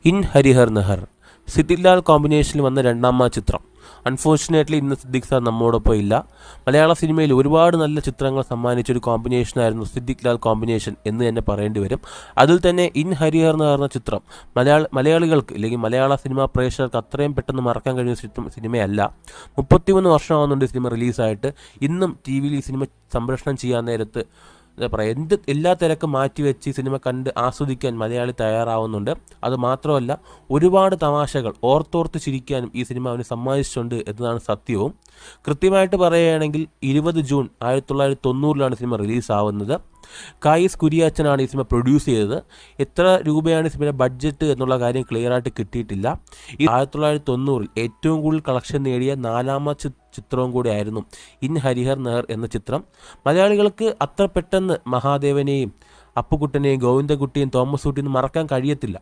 In Harihar നഹർ Siddique Lal കോമ്പിനേഷനിൽ വന്ന രണ്ടാമത്തെ ചിത്രം. അൺഫോർച്ചുനേറ്റ്ലി ഇന്ന് സിദ്ദിഖ് സാർ നമ്മോടൊപ്പം ഇല്ല. മലയാള സിനിമയിൽ ഒരുപാട് നല്ല ചിത്രങ്ങൾ സമ്മാനിച്ചൊരു കോമ്പിനേഷനായിരുന്നു സിദ്ദിഖ് ലാൽ കോമ്പിനേഷൻ എന്ന് തന്നെ പറയേണ്ടി വരും. അതിൽ തന്നെ ഇൻ ഹരിഹർ എന്ന് പറഞ്ഞ ചിത്രം മലയാളികൾക്ക് അല്ലെങ്കിൽ മലയാള സിനിമാ പ്രേക്ഷകർക്ക് അത്രയും പെട്ടെന്ന് മറക്കാൻ കഴിയുന്ന സിനിമയല്ല. 33 വർഷമാകുന്നുണ്ട് സിനിമ റിലീസായിട്ട്. ഇന്നും ടി വിയിൽ ഈ സിനിമ സംപ്രേഷണം ചെയ്യാൻ നേരത്ത് എന്താ പറയുക, എല്ലാ തിരക്കും മാറ്റിവെച്ച് ഈ സിനിമ കണ്ട് ആസ്വദിക്കാൻ മലയാളി തയ്യാറാവുന്നുണ്ട്. അതുമാത്രമല്ല, ഒരുപാട് തമാശകൾ ഓർത്തോർത്ത് ചിരിക്കാനും ഈ സിനിമ അവന് സമ്മാനിച്ചിട്ടുണ്ട് എന്നതാണ് സത്യവും. കൃത്യമായിട്ട് പറയുകയാണെങ്കിൽ 20 ജൂൺ 1990 സിനിമ റിലീസാവുന്നത്. കായിസ് കുരിയാച്ചനാണ് ഈ സിനിമ പ്രൊഡ്യൂസ് ചെയ്തത്. എത്ര രൂപയാണ് ഈ സിനിമയുടെ ബഡ്ജറ്റ് എന്നുള്ള കാര്യം ക്ലിയറായിട്ട് കിട്ടിയിട്ടില്ല. ഈ 1990 ഏറ്റവും കൂടുതൽ കളക്ഷൻ നേടിയ 4ാമത്തെ ചിത്രവും കൂടി ആയിരുന്നു ഇൻ ഹരിഹർ നഹർ എന്ന ചിത്രം. മലയാളികൾക്ക് അത്ര പെട്ടെന്ന് മഹാദേവനെയും അപ്പുക്കുട്ടനെയും ഗോവിന്ദകുട്ടിയും തോമസ് കുട്ടിയും മറക്കാൻ കഴിയത്തില്ല.